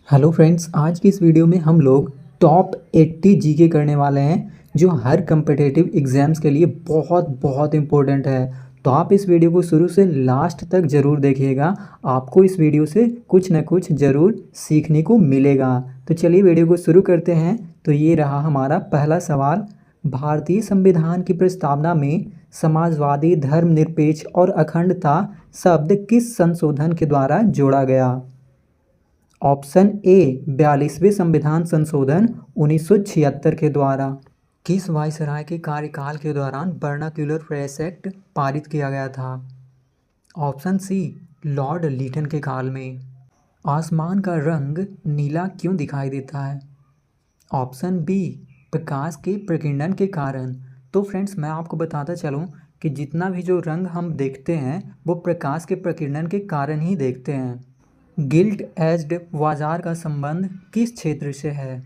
Hello friends, आज की इस वीडियो में हम लोग टॉप 80 जीके करने वाले हैं जो हर कम्पिटिटिव एग्जाम्स के लिए बहुत बहुत इम्पोर्टेंट है। तो आप इस वीडियो को शुरू से लास्ट तक ज़रूर देखिएगा। आपको इस वीडियो से कुछ न कुछ ज़रूर सीखने को मिलेगा। तो चलिए वीडियो को शुरू करते हैं। तो ये रहा हमारा पहला सवाल। भारतीय संविधान की प्रस्तावना में समाजवादी, धर्मनिरपेक्ष और अखंडता शब्द किस संशोधन के द्वारा जोड़ा गया? ऑप्शन ए 42वें संविधान संशोधन 1976 के द्वारा। किस वायसराय के कार्यकाल के दौरान वर्नाक्यूलर प्रेस एक्ट पारित किया गया था? ऑप्शन सी लॉर्ड लीटन के काल में। आसमान का रंग नीला क्यों दिखाई देता है? ऑप्शन बी प्रकाश के प्रकीर्णन के कारण। तो फ्रेंड्स, मैं आपको बताता चलूँ कि जितना भी जो रंग हम देखते हैं वो प्रकाश के प्रकीर्णन के कारण ही देखते हैं। गिल्ट एज्ड बाजार का संबंध किस क्षेत्र से है?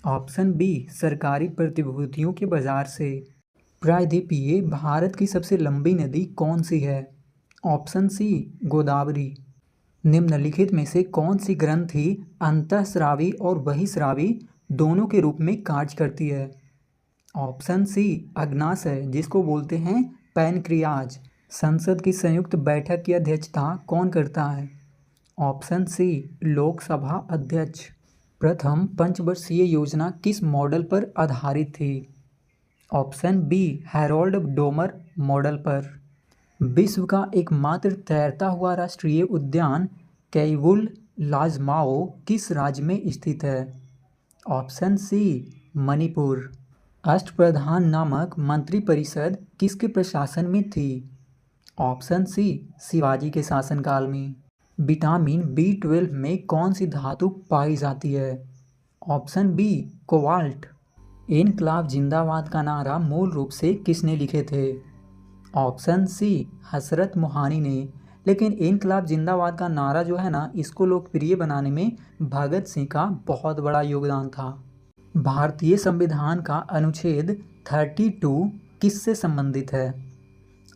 ऑप्शन बी सरकारी प्रतिभूतियों के बाजार से। प्रायद्वीपीय भारत की सबसे लंबी नदी कौन सी है? Option C Godavari. निम्नलिखित में से कौन सी ग्रंथि अंतःस्रावी और बहिःस्रावी दोनों के रूप में कार्य करती है? ऑप्शन सी अग्नाशय, जिसको बोलते हैं पैनक्रियाज। संसद की संयुक्त बैठक की अध्यक्षता कौन करता है? ऑप्शन सी लोकसभा अध्यक्ष। प्रथम पंचवर्षीय योजना किस मॉडल पर आधारित थी? Option B Harrod Domar model पर। विश्व का एकमात्र तैरता हुआ राष्ट्रीय उद्यान कैवुल लाजमाओ किस राज्य में स्थित है? ऑप्शन सी मणिपुर। अष्टप्रधान नामक मंत्रिपरिषद किसके प्रशासन में थी? ऑप्शन सी शिवाजी के शासनकाल में। विटामिन B12 में कौन सी धातु पाई जाती है? Option B cobalt. इनकलाब जिंदाबाद का नारा मूल रूप से किसने लिखे थे? ऑप्शन सी हसरत मोहानी ने। लेकिन इनकलाब जिंदाबाद का नारा जो है ना, इसको लोकप्रिय बनाने में भगत सिंह का बहुत बड़ा योगदान था। भारतीय संविधान का अनुच्छेद 32 किससे संबंधित है?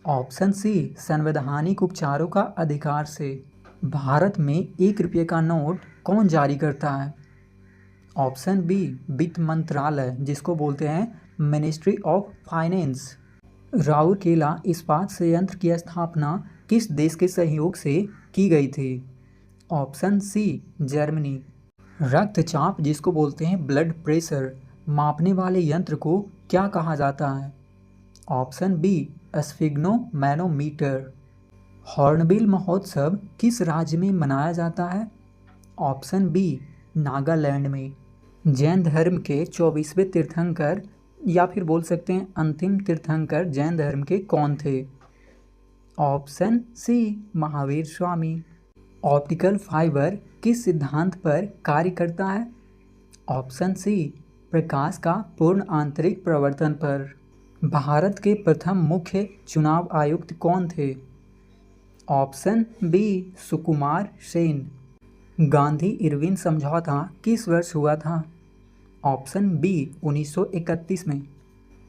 ऑप्शन सी संवैधानिक उपचारों का अधिकार से। भारत में 1 रुपये का नोट कौन जारी करता है? ऑप्शन बी वित्त मंत्रालय, जिसको बोलते हैं मिनिस्ट्री ऑफ फाइनेंस। राउरकेला इस्पात संयंत्र की स्थापना किस देश के सहयोग से की गई थी? Option C Germany. रक्तचाप, जिसको बोलते हैं ब्लड प्रेशर, मापने वाले यंत्र को क्या कहा जाता है? Option B sphygmomanometer. हॉर्नबिल महोत्सव किस राज्य में मनाया जाता है? ऑप्शन बी नागालैंड में। जैन धर्म के 24वें तीर्थंकर या फिर बोल सकते हैं अंतिम तीर्थंकर जैन धर्म के कौन थे? ऑप्शन सी महावीर स्वामी। ऑप्टिकल फाइबर किस सिद्धांत पर कार्य करता है? ऑप्शन सी प्रकाश का पूर्ण आंतरिक प्रवर्तन पर। भारत के प्रथम मुख्य चुनाव आयुक्त कौन थे? Option B Sukumar Sen. Gandhi Irwin समझौता किस वर्ष हुआ था? ऑप्शन बी 1931 में।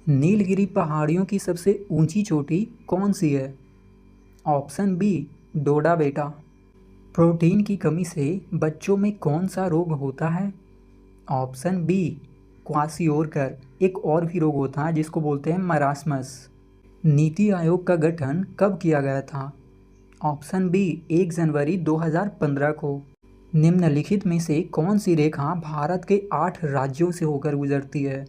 नीलगिरी पहाड़ियों की सबसे ऊंची चोटी कौन सी है? ऑप्शन बी डोडा बेटा। प्रोटीन की कमी से बच्चों में कौन सा रोग होता है? Option B kwashiorkor. एक और भी रोग होता है जिसको बोलते हैं मरासमस। नीति आयोग का गठन कब किया गया था? ऑप्शन बी 1 जनवरी 2015 को। निम्नलिखित में से कौन सी रेखा भारत के 8 राज्यों से होकर गुजरती है?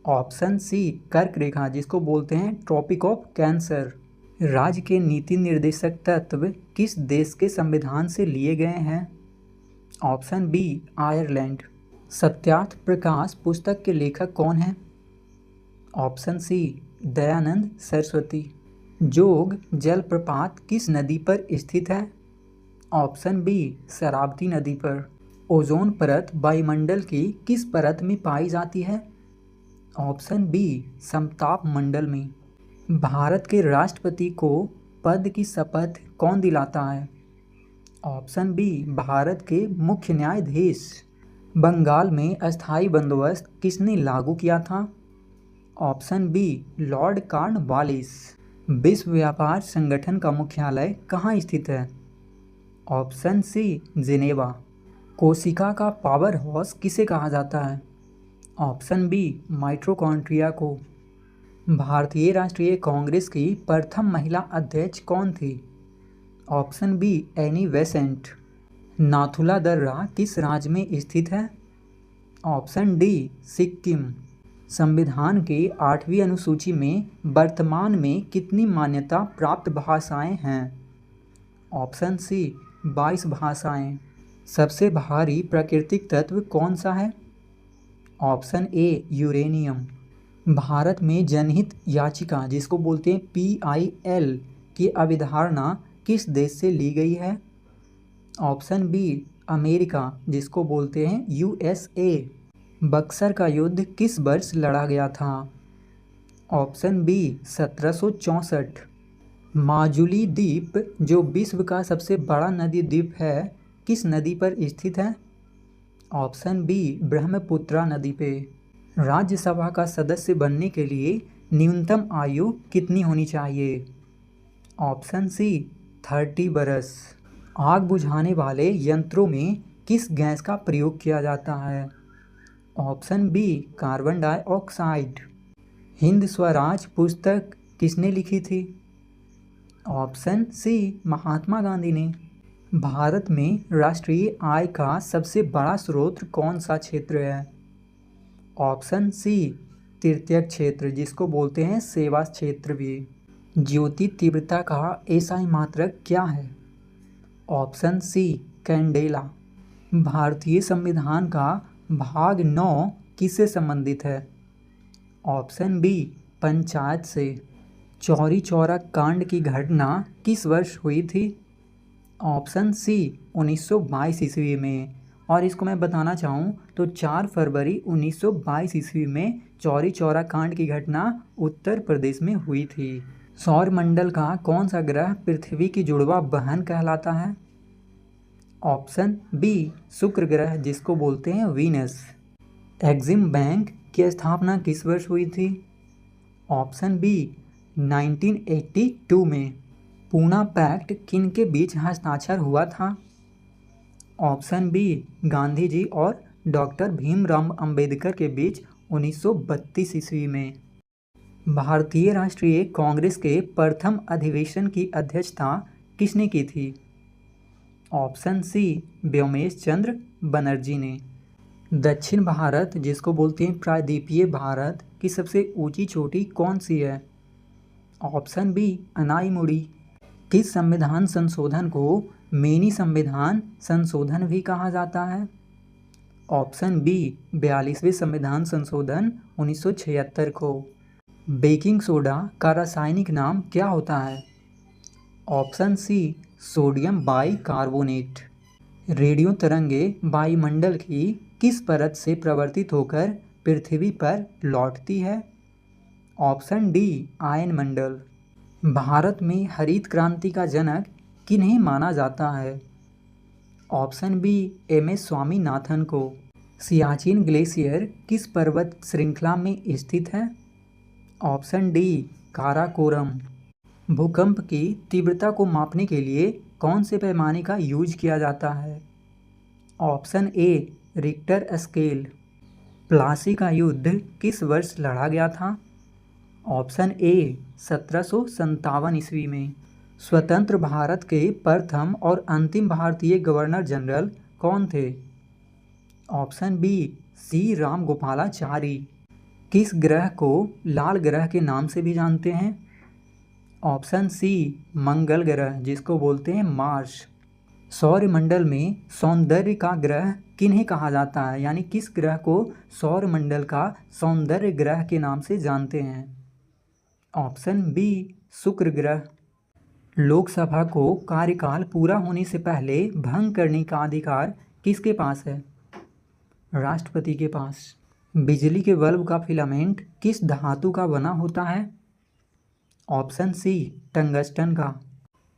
ऑप्शन सी कर्क रेखा, जिसको बोलते हैं ट्रॉपिक ऑफ कैंसर। राज्य के नीति निर्देशक तत्व किस देश के संविधान से लिए गए हैं? Option B Ireland. Satyarth Prakash पुस्तक के लेखक कौन हैं? Option C Dayanand Saraswati. जोग जलप्रपात किस नदी पर स्थित है? ऑप्शन बी शरावती नदी पर। ओजोन परत वायुमंडल की किस परत में पाई जाती है? ऑप्शन बी समताप मंडल में। भारत के राष्ट्रपति को पद की शपथ कौन दिलाता है? ऑप्शन बी भारत के मुख्य न्यायाधीश। बंगाल में अस्थायी बंदोबस्त किसने लागू किया था? Option B Lord Cornwallis. विश्व व्यापार संगठन का मुख्यालय कहाँ स्थित है? Option C Geneva. कोशिका का पावर हाउस किसे कहा जाता है? ऑप्शन बी माइटोकॉन्ड्रिया को। भारतीय राष्ट्रीय कांग्रेस की प्रथम महिला अध्यक्ष कौन थी? Option be Annie Besant. Nathula दर्रा किस राज्य में स्थित है? Option D Sikkim. संविधान के 8वीं अनुसूची में वर्तमान में कितनी मान्यता प्राप्त भाषाएं हैं? ऑप्शन सी 22 भाषाएं। सबसे भारी प्राकृतिक तत्व कौन सा है? Option A uranium. भारत में जनहित याचिका जिसको बोलते हैं PIL की अवधारणा किस देश से ली गई है? ऑप्शन बी अमेरिका जिसको बोलते हैं USA। बक्सर का युद्ध किस वर्ष लड़ा गया था? Option B 1764। माजुली द्वीप जो विश्व का सबसे बड़ा नदी द्वीप है किस नदी पर स्थित है? ऑप्शन बी ब्रह्मपुत्रा नदी पे। राज्यसभा का सदस्य बनने के लिए न्यूनतम आयु कितनी होनी चाहिए? ऑप्शन सी 30 बरस। आग बुझाने वाले यंत्रों में किस गैस का प्रयोग किया जाता है? Option B carbon dioxide. Hind Swaraj पुस्तक किसने लिखी थी? ऑप्शन सी महात्मा गांधी ने। भारत में राष्ट्रीय आय का सबसे बड़ा स्रोत कौन सा क्षेत्र है? ऑप्शन सी तृतीयक क्षेत्र जिसको बोलते हैं सेवा क्षेत्र भी। ज्योति तीव्रता का SI मात्रक क्या है? Option C candela. भारतीय संविधान का भाग 9 किससे संबंधित है? ऑप्शन बी पंचायत से। चौरी चौरा कांड की घटना किस वर्ष हुई थी? ऑप्शन सी 1922 ईस्वी में। और इसको मैं बताना चाहूँ तो 4 फरवरी 1922 ईस्वी में चौरी चौरा कांड की घटना उत्तर प्रदेश में हुई थी। सौर मंडल का कौन सा ग्रह पृथ्वी की जुड़वा बहन कहलाता है? ऑप्शन बी शुक्र ग्रह जिसको बोलते हैं वीनस। एक्सिम बैंक की स्थापना किस वर्ष हुई थी? ऑप्शन बी 1982 में। पूना पैक्ट किन के बीच हस्ताक्षर हुआ था? ऑप्शन बी गांधी जी और डॉक्टर भीमराव अंबेडकर के बीच 1932 ईस्वी में। भारतीय राष्ट्रीय कांग्रेस के प्रथम अधिवेशन की अध्यक्षता किसने की थी? ऑप्शन सी व्योमेश चंद्र बनर्जी ने। दक्षिण भारत जिसको बोलते हैं प्रायद्वीपीय भारत की सबसे ऊंची चोटी कौन सी है? Option B Anamudi. किस संविधान संशोधन को मेनी संविधान संशोधन भी कहा जाता है? ऑप्शन बी 42वें संविधान संशोधन 1976 को। बेकिंग सोडा का रासायनिक नाम क्या होता है? Option C sodium bicarbonate. Radio तरंगे वायुमंडल की किस परत से प्रवर्तित होकर पृथ्वी पर लौटती है? ऑप्शन डी आयन मंडल। भारत में हरित क्रांति का जनक किन्हें माना जाता है? ऑप्शन बी MS स्वामीनाथन को। सियाचिन ग्लेशियर किस पर्वत श्रृंखला में स्थित है? Option D Karakoram. भूकंप की तीव्रता को मापने के लिए कौन से पैमाने का यूज किया जाता है? Option A Richter scale. Plassey का युद्ध किस वर्ष लड़ा गया था? ऑप्शन ए 1757 ईस्वी में। स्वतंत्र भारत के प्रथम और अंतिम भारतीय गवर्नर जनरल कौन थे? Option B C Rajagopalachari. किस ग्रह को लाल ग्रह के नाम से भी जानते हैं? ऑप्शन सी मंगल ग्रह जिसको बोलते हैं मार्स। सौरमंडल में सौंदर्य का ग्रह किन्हें कहा जाता है, यानी किस ग्रह को सौरमंडल का सौंदर्य ग्रह के नाम से जानते हैं? ऑप्शन बी शुक्र ग्रह। लोकसभा को कार्यकाल पूरा होने से पहले भंग करने का अधिकार किसके पास है? राष्ट्रपति के पास। बिजली के बल्ब का फिलामेंट किस धातु का बना होता है? ऑप्शन सी टंगस्टन का।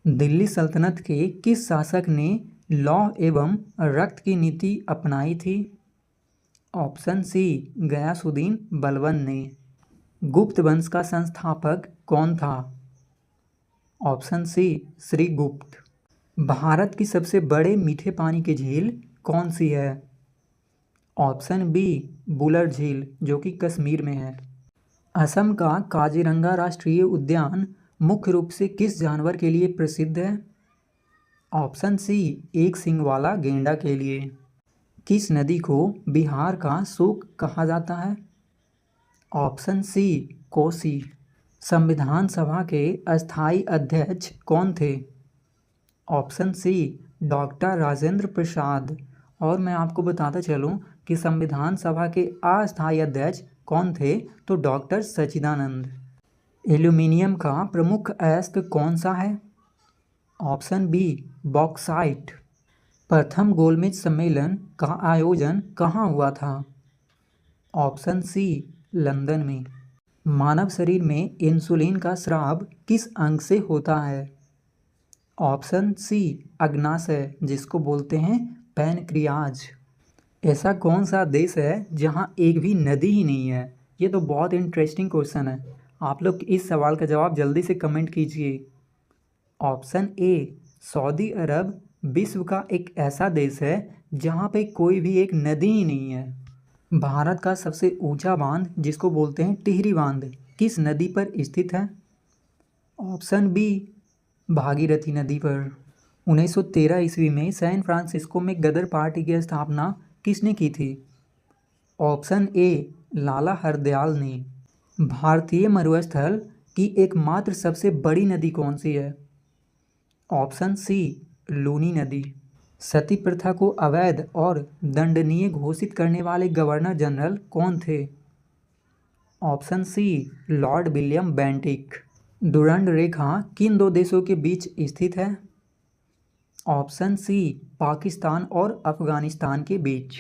दिल्ली सल्तनत के किस शासक ने लौह एवं रक्त की नीति अपनाई थी? ऑप्शन सी गयासुद्दीन बलबन ने। गुप्त वंश का संस्थापक कौन था? Option C Srigupta. भारत की सबसे बड़े मीठे पानी की झील कौन सी है? ऑप्शन बी बुलर झील जो कि कश्मीर में है। असम का काजीरंगा राष्ट्रीय उद्यान मुख्य रूप से किस जानवर के लिए प्रसिद्ध है? ऑप्शन सी एक सींग वाला गेंडा के लिए। किस नदी को बिहार का शोक कहा जाता है? Option C Kosi. संविधान सभा के अस्थायी अध्यक्ष कौन थे? Option C doctor Rajendra Prasad. और मैं आपको बताता चलूं कि संविधान सभा के अस्थायी अध्यक्ष कौन थे, तो डॉक्टर सच्चिदानंद। एल्यूमिनियम का प्रमुख अयस्क कौन सा है? Option B bauxite. प्रथम गोलमेज सम्मेलन का आयोजन कहाँ हुआ था? ऑप्शन सी लंदन में। मानव शरीर में इंसुलिन का स्राव किस अंग से होता है? ऑप्शन सी अग्नाशय जिसको बोलते हैं पैनक्रियाज। ऐसा कौन सा देश है जहां एक भी नदी ही नहीं है? ये तो बहुत इंटरेस्टिंग क्वेश्चन है। आप लोग इस सवाल का जवाब जल्दी से कमेंट कीजिए। ऑप्शन ए सऊदी अरब विश्व का एक ऐसा देश है जहां पे कोई भी एक नदी ही नहीं है। भारत का सबसे ऊंचा बांध जिसको बोलते हैं टिहरी बांध किस नदी पर स्थित है? ऑप्शन बी भागीरथी नदी पर। 1913 ईस्वी में सैन फ्रांसिस्को में गदर पार्टी की स्थापना किसने की थी? ऑप्शन ए लाला हरदयाल ने। भारतीय मरुस्थल की एकमात्र सबसे बड़ी नदी कौन सी है? ऑप्शन सी लूनी नदी। सती प्रथा को अवैध और दंडनीय घोषित करने वाले गवर्नर जनरल कौन थे? Option C lord William Bentinck. Durand रेखा किन दो देशों के बीच स्थित है? ऑप्शन सी पाकिस्तान और अफगानिस्तान के बीच।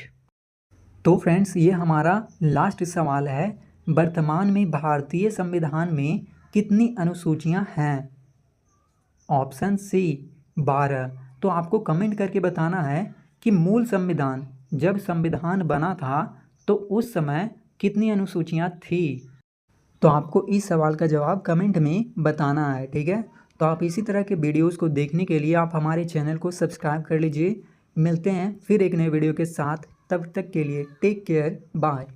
तो फ्रेंड्स, ये हमारा लास्ट सवाल है। वर्तमान में भारतीय संविधान में कितनी अनुसूचियां हैं? Option C 12। तो आपको कमेंट करके बताना है कि मूल संविधान जब संविधान बना था तो उस समय कितनी अनुसूचियां थी। तो आपको इस सवाल का जवाब कमेंट में बताना है, ठीक है। तो आप इसी तरह के वीडियोस को देखने के लिए आप हमारे चैनल को सब्सक्राइब कर लीजिए। मिलते हैं फिर एक नए वीडियो के साथ, तब तक के लिए टेक केयर, बाय।